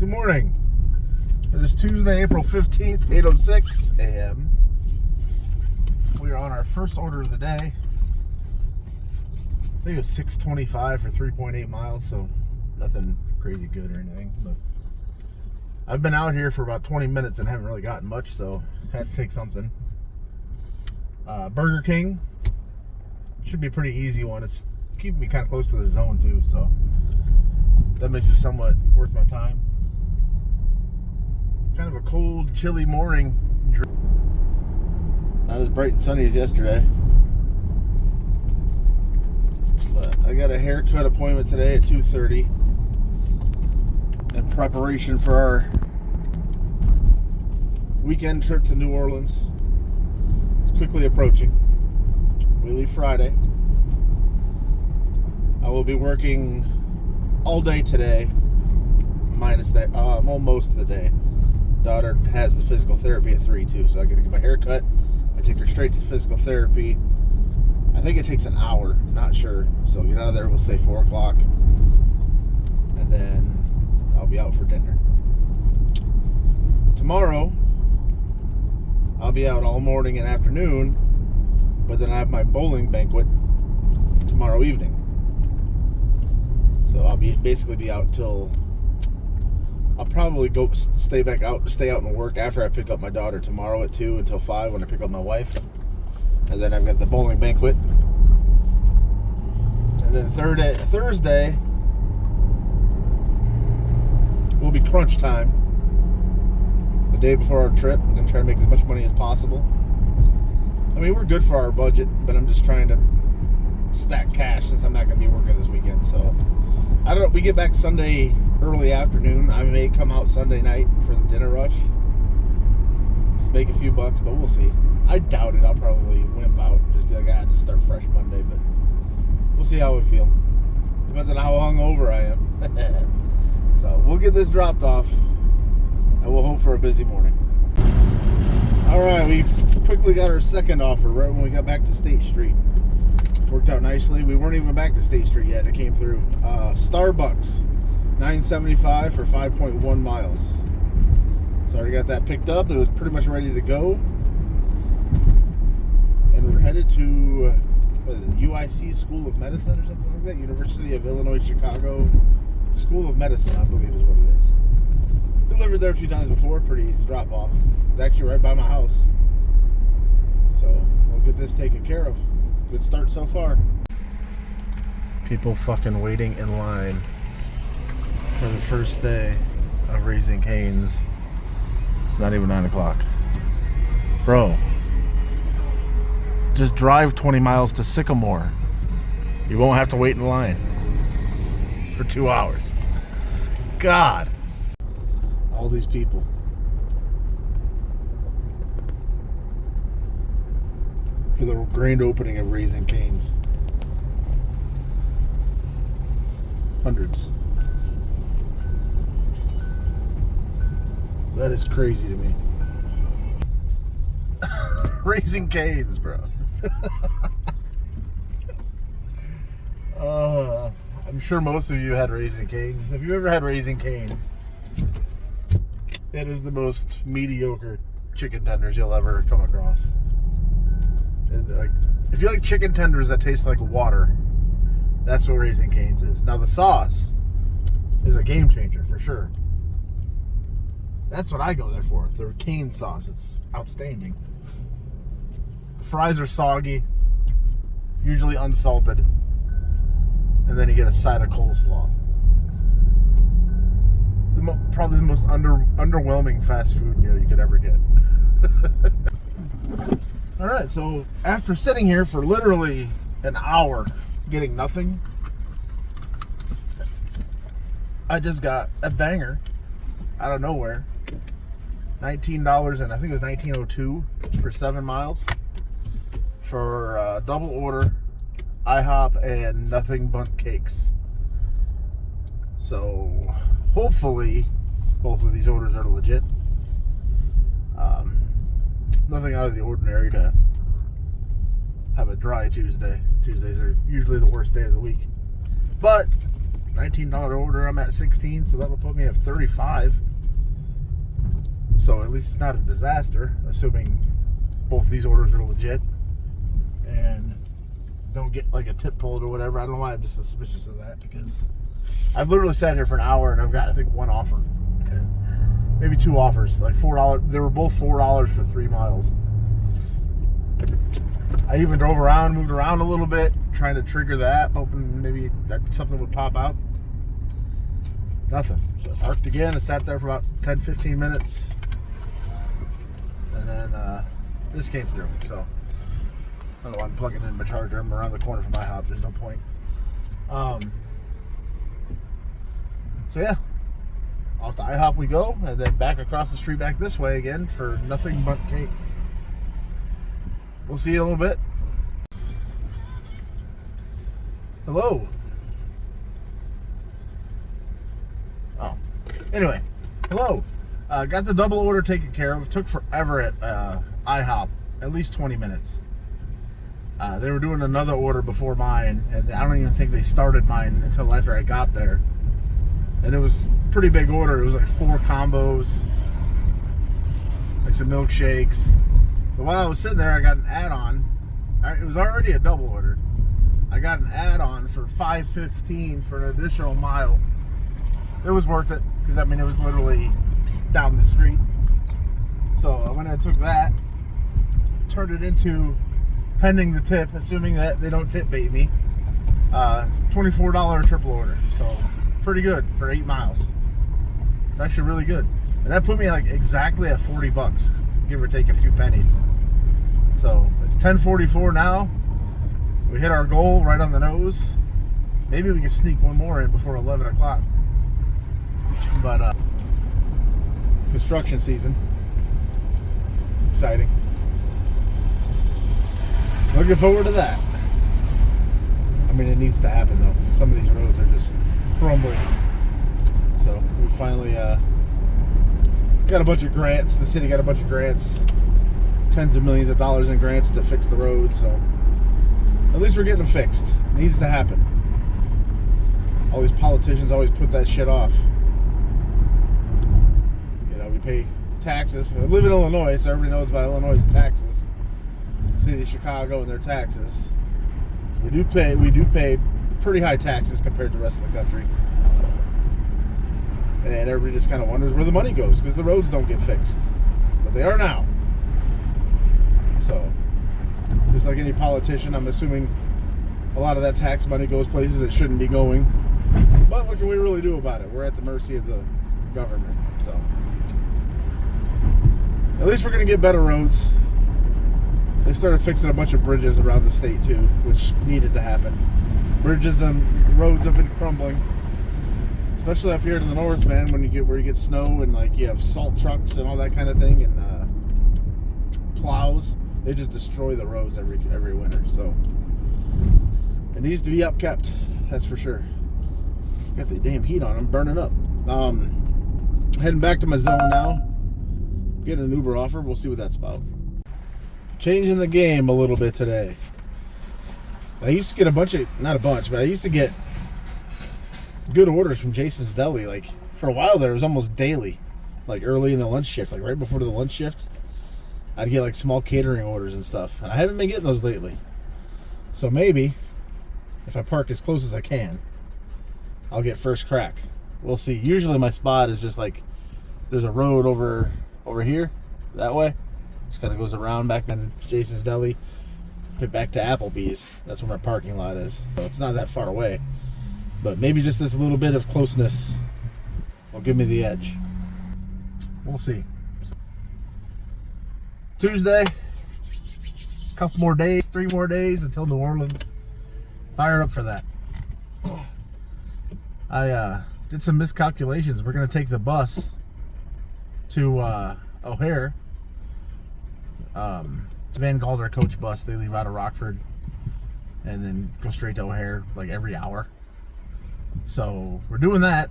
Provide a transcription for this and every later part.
Good morning. It is Tuesday, April 15th, 8:06 a.m. We are on our first order of the day. I think it was $6.25 for 3.8 miles, so nothing crazy good or anything. But I've been out here for about 20 minutes and haven't really gotten much, so had to take something. Burger King. Should be a pretty easy one. It's keeping me kind of close to the zone too, so that makes it somewhat worth my time. Kind of a cold, chilly morning. Not as bright and sunny as yesterday. But I got a haircut appointment today at 2:30 in preparation for our weekend trip to New Orleans. It's quickly approaching. We leave Friday. I will be working all day today, minus that, most of the day. Daughter has the physical therapy at 3 too, so I gotta get my hair cut. I take her straight to physical therapy. I think it takes an hour, not sure. So get out of there, we'll say 4 o'clock, and then I'll be out for dinner. Tomorrow, I'll be out all morning and afternoon, but then I have my bowling banquet tomorrow evening. So I'll basically be out till, I'll probably stay out and work after I pick up my daughter tomorrow at 2 until 5 when I pick up my wife. And then I've got the bowling banquet. And then Thursday will be crunch time. The day before our trip. I'm going to try to make as much money as possible. I mean, we're good for our budget, but I'm just trying to stack cash since I'm not going to be working this weekend. So, I don't know. We get back Sunday early afternoon. I may come out Sunday night for the dinner rush. Just make a few bucks, but we'll see. I doubt it. I'll probably wimp out. Just be like, just start fresh Monday, but we'll see how we feel. Depends on how hungover I am. So we'll get this dropped off, and we'll hope for a busy morning. All right, we quickly got our second offer right when we got back to State Street. Worked out nicely. We weren't even back to State Street yet. It came through. Starbucks, $9.75 for 5.1 miles. So I already got that picked up. It was pretty much ready to go. And we're headed to what is it, UIC School of Medicine or something like that. University of Illinois Chicago School of Medicine, I believe is what it is. Delivered there a few times before. Pretty easy drop off. It's actually right by my house. So we'll get this taken care of. Good start so far. People fucking waiting in line for the first day of Raising Cane's. It's not even 9 o'clock. Bro, just drive 20 miles to Sycamore. You won't have to wait in line for 2 hours. God. All these people. For the grand opening of Raising Cane's. Hundreds. That is crazy to me. Raising Cane's, bro. I'm sure most of you had Raising Cane's. Have you ever had Raising Cane's? It is the most mediocre chicken tenders you'll ever come across. Like, if you like chicken tenders that taste like water, that's what Raising Cane's is. Now the sauce is a game changer for sure. That's what I go there for. The cane sauce. It's outstanding. The fries are soggy, usually unsalted, and then you get a side of coleslaw. Probably the most underwhelming fast food meal you could ever get. All right, so after sitting here for literally an hour getting nothing, I just got a banger out of nowhere. $19, and I think it was $19.02 for 7 miles for a double order, IHOP, and nothing but cakes. So hopefully both of these orders are legit. Nothing out of the ordinary to have a dry Tuesday. Tuesdays are usually the worst day of the week. But $19 order. I'm at 16, so that'll put me at 35. So at least it's not a disaster, assuming both these orders are legit and don't get like a tip pulled or whatever. I don't know why I'm just suspicious of that, because I've literally sat here for an hour and I've got, I think, one offer. Maybe two offers, like $4. They were both $4 for 3 miles. I even drove around, moved around a little bit, trying to trigger the app, hoping maybe that something would pop out. Nothing. So I parked again. I sat there for about 10-15 minutes. And then this came through. So I don't know why I'm plugging in my charger. I'm around the corner from my hop. There's no point. So yeah, off to IHOP we go, and then back across the street back this way again for nothing but cakes. We'll see you in a little bit. Hello. Oh. Anyway, hello. Got the double order taken care of. Took forever at IHOP, at least 20 minutes. They were doing another order before mine, and I don't even think they started mine until after I got there. And it was a pretty big order. It was like 4 combos, like some milkshakes. But while I was sitting there, I got an add-on. It was already a double order. I got an add-on for $5.15 for an additional mile. It was worth it, because I mean, it was literally down the street. So I went and took that, turned it into, pending the tip, assuming that they don't tip bait me, $24 triple order. So pretty good for 8 miles. It's actually really good. And that put me like exactly at 40 bucks, give or take a few pennies. So it's 10:44 now. We hit our goal right on the nose. Maybe we can sneak one more in before 11 o'clock. But construction season. Exciting. Looking forward to that. I mean, it needs to happen though. Some of these roads are just crumbling. So we finally got a bunch of grants. The city got a bunch of grants, tens of millions of dollars in grants to fix the roads. So at least we're getting them fixed. It needs to happen. All these politicians always put that shit off. You know, we pay taxes. I live in Illinois, so everybody knows about Illinois' taxes. City of Chicago and their taxes. We do pay pretty high taxes compared to the rest of the country. And everybody just kind of wonders where the money goes, because the roads don't get fixed. But they are now. So, just like any politician, I'm assuming a lot of that tax money goes places it shouldn't be going. But what can we really do about it? We're at the mercy of the government. So, at least we're going to get better roads. They started fixing a bunch of bridges around the state too, which needed to happen. Bridges and roads have been crumbling, especially up here in the north, man. When you get where you get snow and like you have salt trucks and all that kind of thing, and plows, they just destroy the roads every winter. So it needs to be upkept, that's for sure. Got the damn heat on, I'm burning up. Heading back to my zone now. Getting an Uber offer. We'll see what that's about. Changing the game a little bit today. I used to get not a bunch, but I used to get good orders from Jason's Deli. Like, for a while there, it was almost daily. Like, early in the lunch shift, like right before the lunch shift, I'd get like small catering orders and stuff. And I haven't been getting those lately. So maybe, if I park as close as I can, I'll get first crack. We'll see. Usually my spot is just like, there's a road over here, that way. Just kind of goes around back in Jason's Deli, back to Applebee's. That's where my parking lot is. So it's not that far away. But maybe just this little bit of closeness will give me the edge. We'll see. Tuesday, a couple more days, 3 more days until New Orleans. Fired up for that. I did some miscalculations. We're going to take the bus to O'Hare. Van Galder coach bus. They leave out of Rockford and then go straight to O'Hare like every hour. So we're doing that,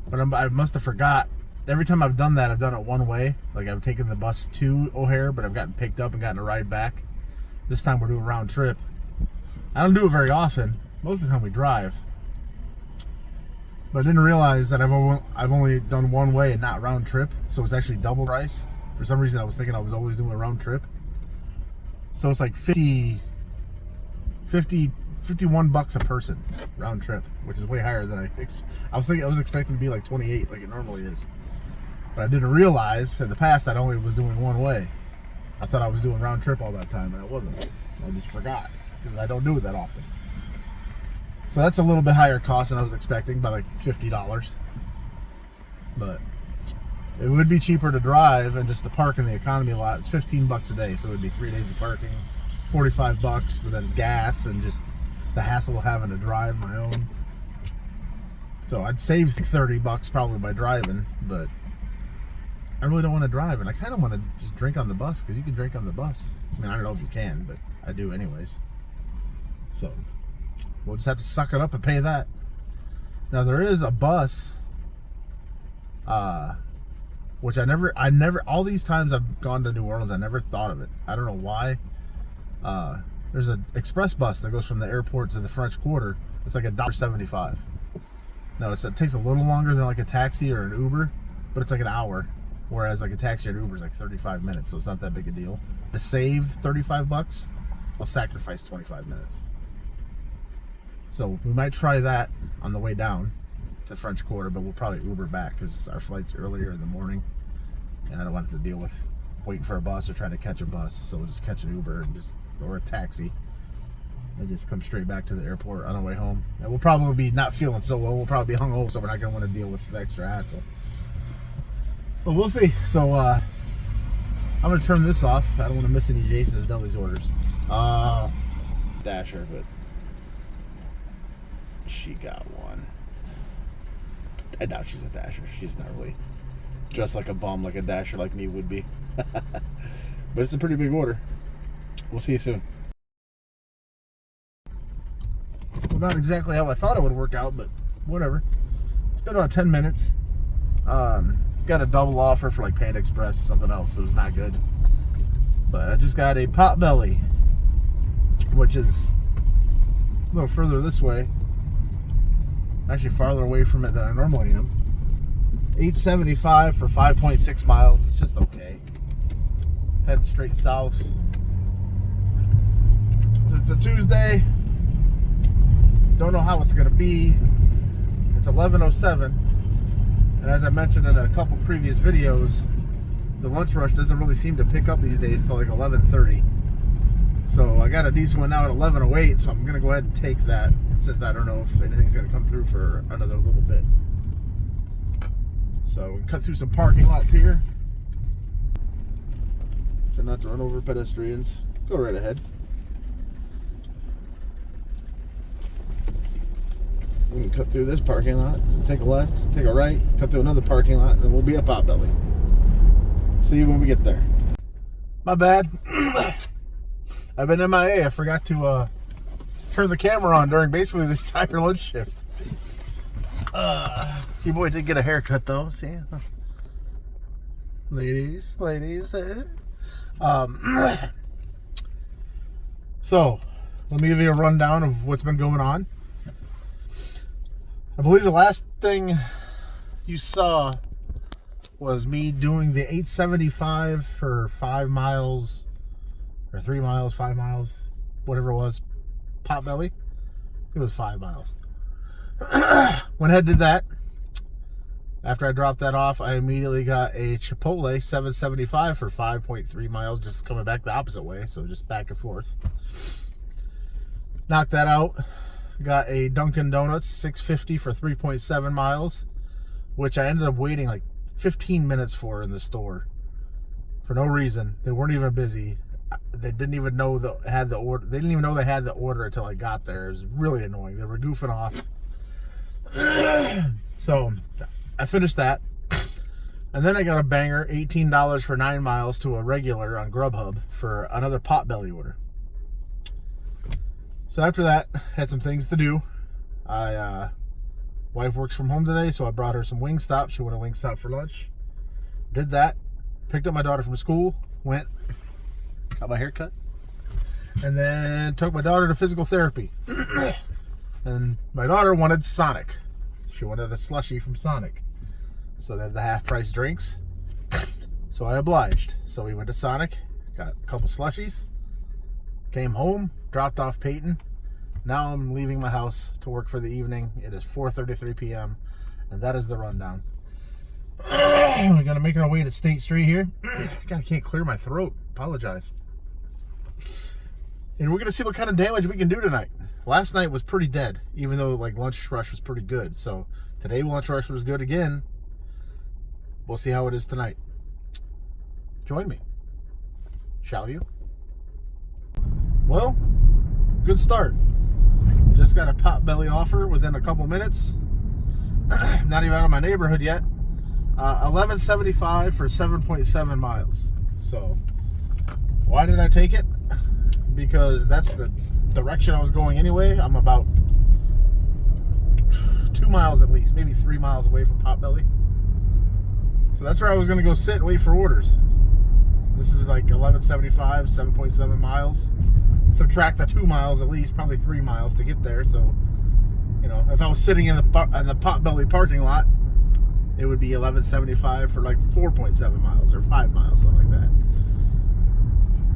but I must have forgot. Every time I've done that, I've done it one way. Like, I've taken the bus to O'Hare, but I've gotten picked up and gotten a ride back. This time we're doing a round trip. I don't do it very often. Most of the time we drive. But I didn't realize that I've only done one way and not round trip, so it's actually double price. For some reason, I was thinking I was always doing a round trip. So it's like 51 bucks a person round trip, which is way higher than I was thinking. I was expecting to be like 28, like it normally is. But I didn't realize in the past I only was doing one way. I thought I was doing round trip all that time, and I wasn't. I just forgot because I don't do it that often. So that's a little bit higher cost than I was expecting, by like $50. But it would be cheaper to drive and just to park in the economy lot. It's 15 bucks a day, so it would be 3 days of parking, 45 bucks, but then gas and just the hassle of having to drive my own. So I'd save 30 bucks probably by driving, but I really don't want to drive, and I kind of want to just drink on the bus, because you can drink on the bus. I mean, I don't know if you can, but I do anyways. So we'll just have to suck it up and pay that. Now there is a bus, which I never, all these times I've gone to New Orleans, I never thought of it. I don't know why. There's an express bus that goes from the airport to the French Quarter. It's like $1.75. No, it takes a little longer than like a taxi or an Uber, but it's like an hour. Whereas like a taxi or an Uber is like 35 minutes, so it's not that big a deal. To save 35 bucks, I'll sacrifice 25 minutes. So we might try that on the way down to French Quarter, but we'll probably Uber back because our flight's earlier in the morning, and I don't want to deal with waiting for a bus or trying to catch a bus. So we'll just catch an Uber or a taxi and just come straight back to the airport on our way home. And we'll probably be not feeling so well. We'll probably be hungover, so we're not going to want to deal with the extra hassle. But we'll see. So I'm going to turn this off. I don't want to miss any Jason's Deli's orders. Dasher, but she got one. I doubt she's a Dasher. She's not really dressed like a bum like a Dasher like me would be. But it's a pretty big order. We'll see you soon. Well, not exactly how I thought it would work out, but whatever. It's been about 10 minutes. Got a double offer for like Panda Express, something else, so it's not good. But I just got a Potbelly, which is a little further this way. Actually farther away from it than I normally am. $8.75 for 5.6 miles. It's just okay. Head straight south. It's a Tuesday. Don't know how it's going to be. It's 11:07. And as I mentioned in a couple previous videos, the lunch rush doesn't really seem to pick up these days till like 11:30. So I got a decent one now at 11:08, so I'm going to go ahead and take that, since I don't know if anything's going to come through for another little bit. So we cut through some parking lots here. Try not to run over pedestrians. Go right ahead. We can cut through this parking lot, take a left, take a right, cut through another parking lot, and then we'll be at Potbelly. See you when we get there. My bad. I've been MIA. I forgot to turn the camera on during basically the entire lunch shift. Your boy did get a haircut though. See, ladies. So let me give you a rundown of what's been going on. I believe the last thing you saw was me doing the 8.75 for 5 miles, or 3 miles, 5 miles, whatever it was, Potbelly. It was 5 miles. Went ahead and did that. After I dropped that off, I immediately got a Chipotle 7.75 for 5.3 miles, just coming back the opposite way, so just back and forth. Knocked that out. Got a Dunkin' Donuts 6.50 for 3.7 miles, which I ended up waiting like 15 minutes for in the store for no reason. They weren't even busy. They didn't even know they had the order. They didn't even know they had the order until I got there. It was really annoying. They were goofing off. So I finished that, and then I got a banger, $18 for 9 miles to a regular on Grubhub for another Potbelly order. So after that, had some things to do. Wife works from home today, so I brought her some Wingstop. She wanted Wingstop for lunch. Did that. Picked up my daughter from school. Went. Got my hair cut. And then took my daughter to physical therapy. And my daughter wanted Sonic. She wanted a slushie from Sonic. So they have the half-price drinks. So I obliged. So we went to Sonic, got a couple slushies, came home, dropped off Peyton. Now I'm leaving my house to work for the evening. It is 4:33 p.m. and that is the rundown. We're gonna make our way to State Street here. God, I can't clear my throat. Apologize. And we're gonna see what kind of damage we can do tonight. Last night was pretty dead, even though like lunch rush was pretty good. So today lunch rush was good again. We'll see how it is tonight. Join me, shall you? Well, good start. Just got a Potbelly offer within a couple minutes. Not even out of my neighborhood yet. $11.75 for 7.7 miles. So, why did I take it? Because that's the direction I was going anyway. I'm about 2 miles at least, maybe 3 miles away from Potbelly. So that's where I was going to go sit and wait for orders. This is like $11.75, 7.7 miles. Subtract the 2 miles at least, probably 3 miles to get there. So, you know, if I was sitting in the Potbelly parking lot, it would be $11.75 for like 4.7 miles or 5 miles, something like that.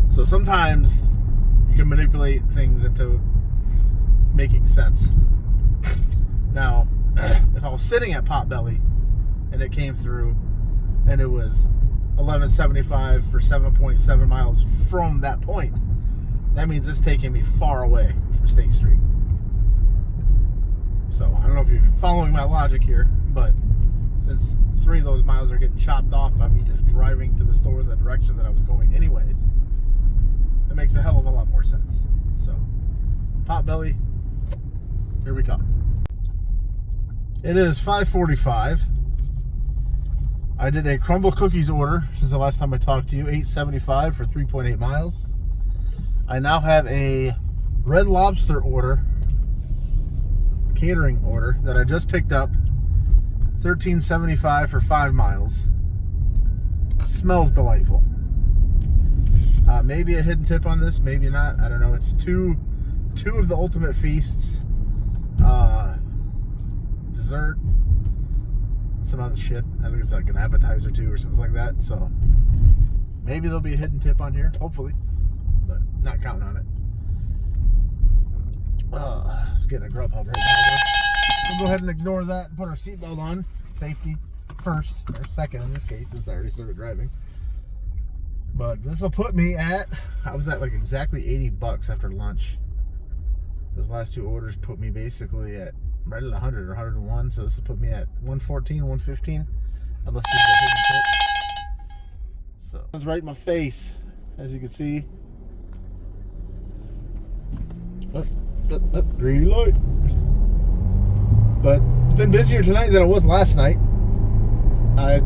So sometimes you can manipulate things into making sense. Now, if I was sitting at Potbelly and it came through and it was $11.75 for 7.7 miles from that point, that means it's taking me far away from State Street. So I don't know if you're following my logic here, but since 3 of those miles are getting chopped off by me just driving to the store in the direction that I was going anyways, it makes a hell of a lot more sense. So, Potbelly, here we come. It is 5:45. I did a crumble cookies order since the last time I talked to you, $8.75 for 3.8 miles. I now have a Red Lobster order, catering order, that I just picked up, $13.75 for 5 miles. Smells delightful. Maybe a hidden tip on this, maybe not. I don't know. It's two of the Ultimate Feasts, dessert, some other shit. I think it's like an appetizer too or something like that. So maybe there'll be a hidden tip on here, hopefully, but not counting on it. Getting a Grubhub right now. We'll go ahead and ignore that and put our seatbelt on. Safety first, or second in this case, since I already started driving. But this will put me at, I was at like exactly $80 after lunch. Those last 2 orders put me basically at right at 100 or 101. So this will put me at 114, 115. Unless there's a hidden tip. So it's right in my face, as you can see. Green light. But it's been busier tonight than it was last night. I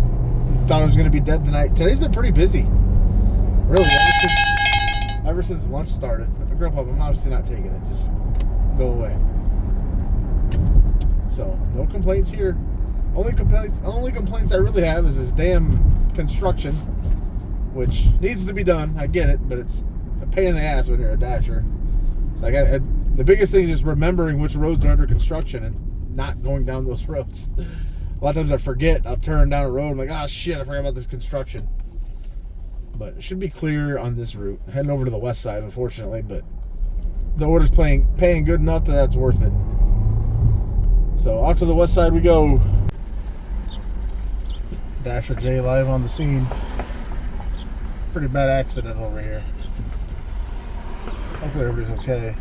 thought I was going to be dead tonight. Today's been pretty busy. Really, ever since lunch started. The Grubhub, I'm obviously not taking it. Just go away. So, no complaints here. Only complaints I really have is this damn construction, which needs to be done. I get it, but it's a pain in the ass when you're a dasher. So the biggest thing is just remembering which roads are under construction and not going down those roads. A lot of times I forget. I'll turn down a road. I'm like, oh shit, I forgot about this construction. But it should be clear on this route. Heading over to the west side, unfortunately, but the order's paying good enough that that's worth it. So off to the west side we go. Dasher J live on the scene. Pretty bad accident over here. Hopefully everybody's okay.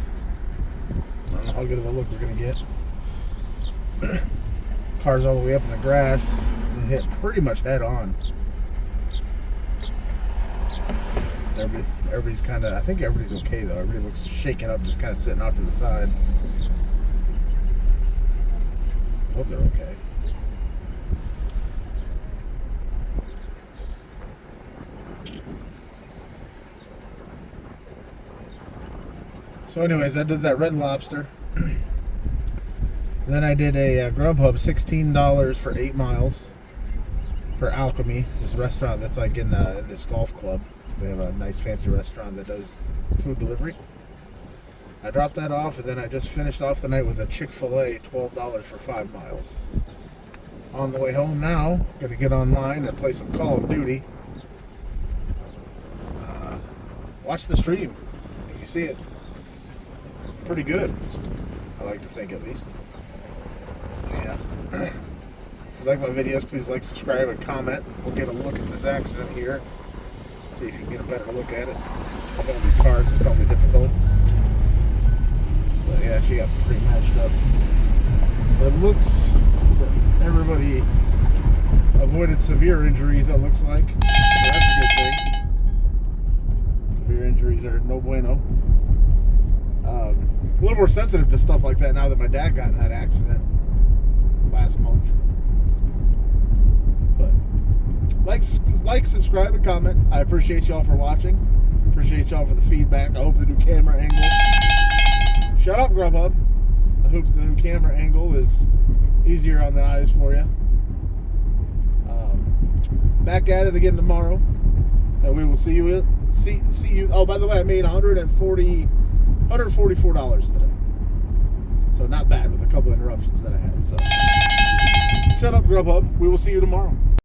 I don't know how good of a look we're gonna get. Car's all the way up in the grass and hit pretty much head on. Everybody's kind of, I think everybody's okay though. Everybody looks shaken up, just kind of sitting off to the side. I hope they're okay. So anyways, I did that Red Lobster. Then I did a Grubhub, $16 for 8 miles for Alchemy, this restaurant that's like in this golf club. They have a nice fancy restaurant that does food delivery. I dropped that off, and then I just finished off the night with a Chick-fil-A, $12 for 5 miles. On the way home now, gonna get online and play some Call of Duty. Watch the stream if you see it. Pretty good, I like to think, at least. Yeah. If you like my videos, please like, subscribe, and comment. We'll get a look at this accident here. See if you can get a better look at it. One of these cars is probably difficult. But yeah, she got pretty matched up. It looks that everybody avoided severe injuries, it looks like. So that's a good thing. Severe injuries are no bueno. A little more sensitive to stuff like that now that my dad got in that accident last month. But like, subscribe, and comment. I appreciate y'all for watching. Appreciate y'all for the feedback. I hope the new camera angle. Shut up, Grubhub. I hope the new camera angle is easier on the eyes for you. Back at it again tomorrow, and we will see you. See you. Oh, by the way, I made $144 today, so not bad with a couple interruptions that I had. So, shut up, Grubhub. We will see you tomorrow.